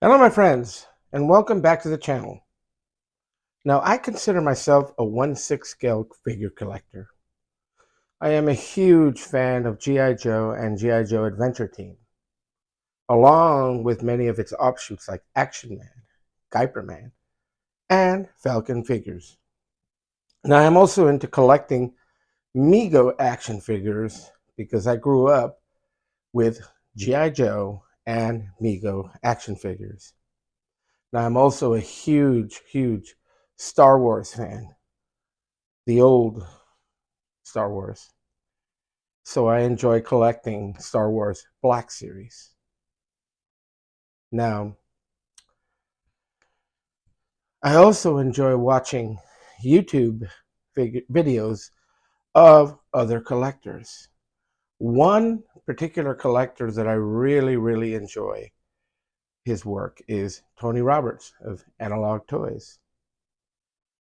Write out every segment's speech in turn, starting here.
Hello, my friends, and welcome back to the channel. Now, I consider myself a 1/6 scale figure collector. I am a huge fan of G.I. Joe and G.I. Joe Adventure Team, along with many of its offshoots like Action Man, Guyper Man, and Falcon figures. Now, I'm also into collecting Mego action figures because I grew up with G.I. Joe and Mego action figures. Now, I'm also a huge Star Wars fan, the old Star Wars. So I enjoy collecting Star Wars Black Series. Now, I also enjoy watching YouTube videos of other collectors. One particular collector that I really enjoy his work is Tony Roberts of Analog Toys.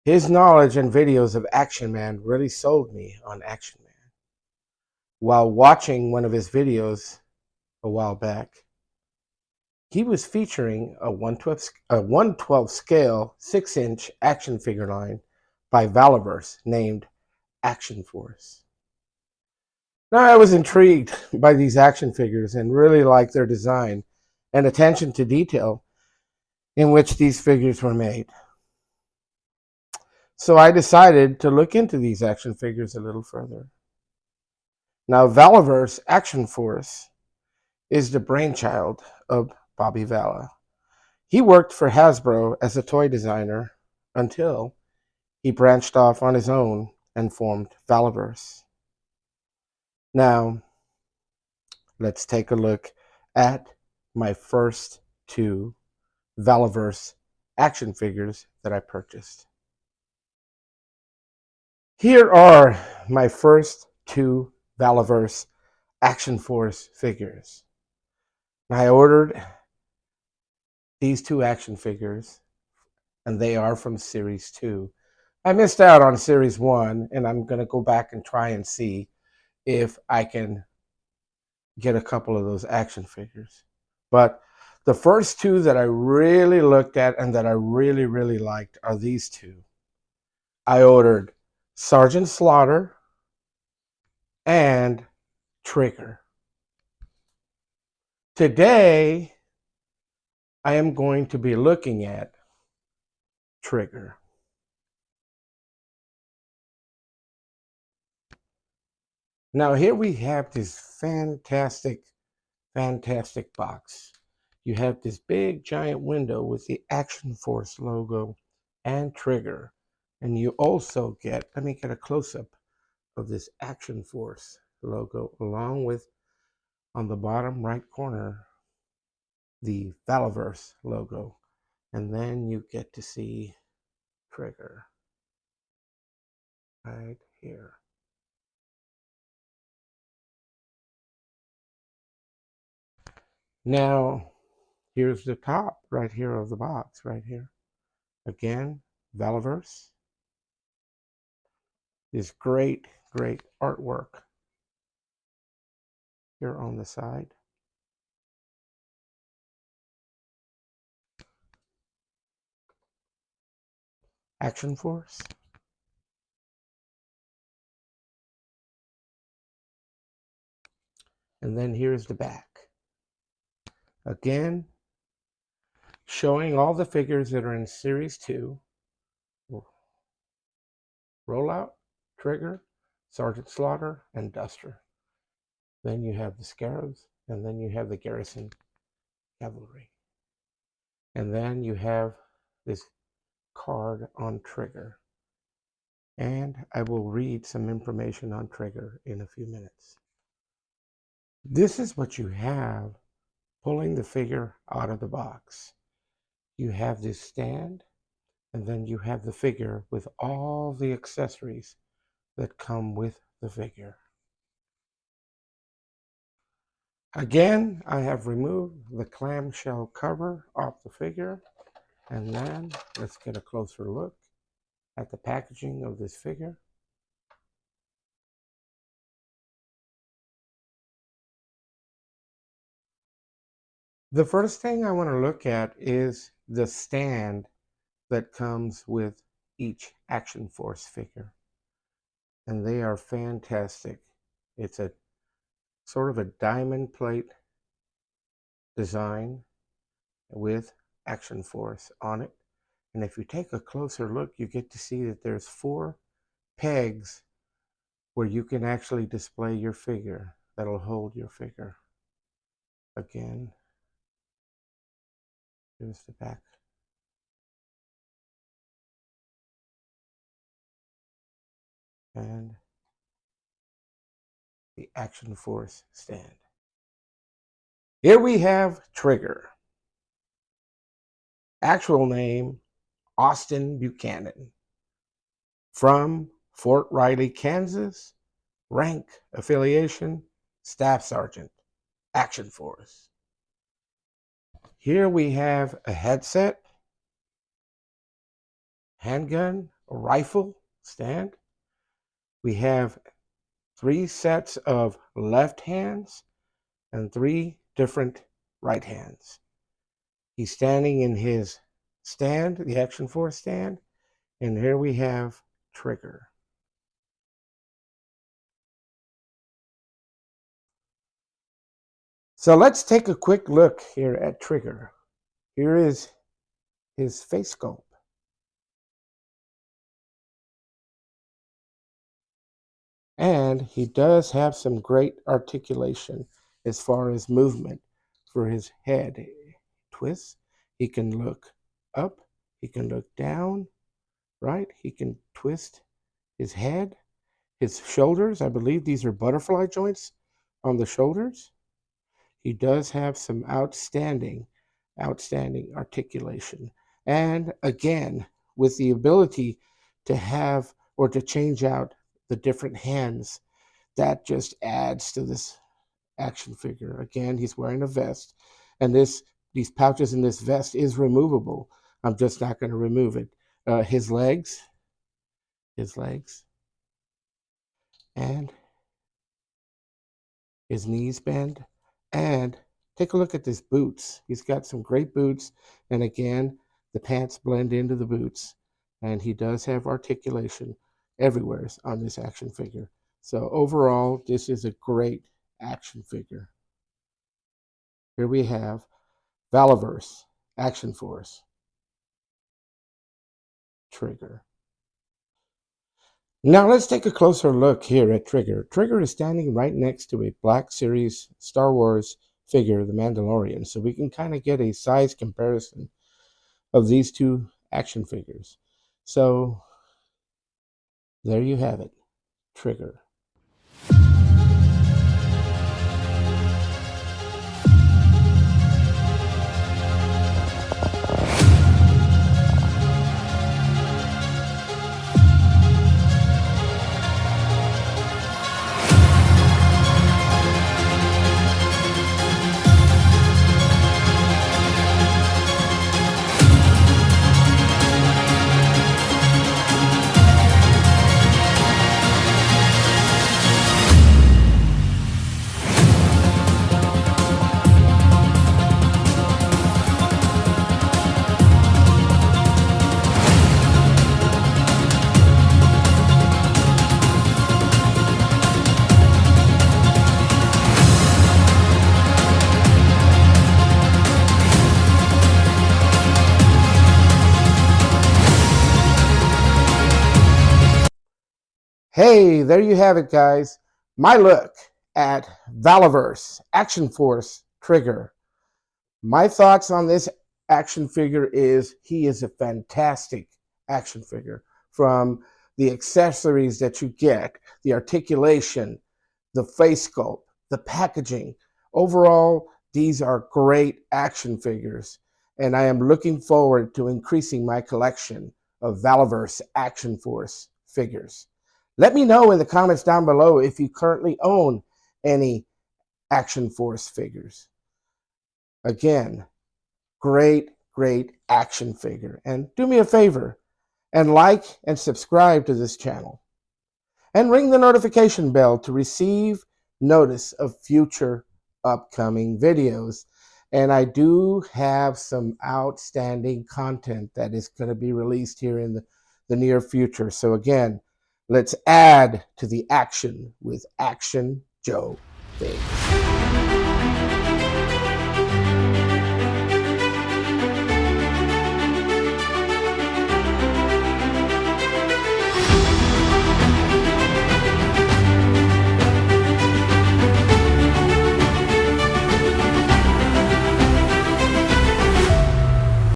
His knowledge and videos of Action Man really sold me on Action Man. While watching one of his videos a while back, he was featuring a 1/12 scale 6-inch action figure line by Valaverse named Action Force. Now, I was intrigued by these action figures and really liked their design and attention to detail in which these figures were made. So I decided to look into these action figures a little further. Now, Valaverse Action Force is the brainchild of Bobby Valla. He worked for Hasbro as a toy designer until he branched off on his own and formed Valaverse. Now, let's take a look at my first two Valaverse action figures that I purchased. Here are my first two Valaverse Action Force figures. I ordered these two action figures, and they are from Series 2. I missed out on Series 1, and I'm going to go back and try and see if I can get a couple of those action figures. But the first two that I really looked at and that I really liked are these two. I ordered Sergeant Slaughter and Trigger. Today, I am going to be looking at Trigger. Now, here we have this fantastic box. You have this big giant window with the Action Force logo and Trigger. And you also get, let me get a close-up of this Action Force logo along with, on the bottom right corner, the Valaverse logo. And then you get to see Trigger right here. Now, here's the top right here of the box, right here. Again, Valaverse. This great artwork here on the side. Action Force. And then here's the back. Again, showing all the figures that are in Series 2. Rollout, Trigger, Sergeant Slaughter, and Duster. Then you have the Scarabs, and then you have the Garrison Cavalry. And then you have this card on Trigger. And I will read some information on Trigger in a few minutes. This is what you have pulling the figure out of the box. You have this stand, and then you have the figure with all the accessories that come with the figure. Again, I have removed the clamshell cover off the figure, and then let's get a closer look at the packaging of this figure. The first thing I want to look at is the stand that comes with each Action Force figure. And they are fantastic. It's a sort of a diamond plate design with Action Force on it. And if you take a closer look, you get to see that there's 4 pegs where you can actually display your figure that'll hold your figure. Again, here's the back. And the Action Force stand. Here we have Trigger. Actual name, Austin Buchanan. From Fort Riley, Kansas. Rank, affiliation, Staff Sergeant, Action Force. Here we have a headset, handgun, a rifle stand. We have 3 sets of left hands and 3 different right hands. He's standing in his stand, the Action Force stand, and here we have Trigger. So let's take a quick look here at Trigger. Here is his face sculpt. And he does have some great articulation as far as movement for his head. Twists, he can look up, he can look down, right? He can twist his head, his shoulders. I believe these are butterfly joints on the shoulders. He does have some outstanding articulation. And again, with the ability to have or to change out the different hands, that just adds to this action figure. Again, he's wearing a vest, and these pouches in this vest is removable. I'm just not going to remove it. His legs, and his knees bend. And take a look at his boots. He's got some great boots, and again, the pants blend into the boots, and he does have articulation everywhere on this action figure. So overall, this is a great action figure. Here we have Valaverse Action Force Trigger. Now let's take a closer look here at Trigger. Trigger is standing right next to a Black Series Star Wars figure, the Mandalorian, so we can kind of get a size comparison of these 2 action figures. So there you have it, Trigger. Hey, there you have it, guys. My look at Valaverse Action Force Trigger. My thoughts on this action figure is he is a fantastic action figure. From the accessories that you get, the articulation, the face sculpt, the packaging. Overall, these are great action figures, and I am looking forward to increasing my collection of Valaverse Action Force figures. Let me know in the comments down below if you currently own any Action Force figures. Again, great action figure. And do me a favor and like and subscribe to this channel. And ring the notification bell to receive notice of future upcoming videos. And I do have some outstanding content that is going to be released here in the near future. So again, let's add to the action with Action Joe Things.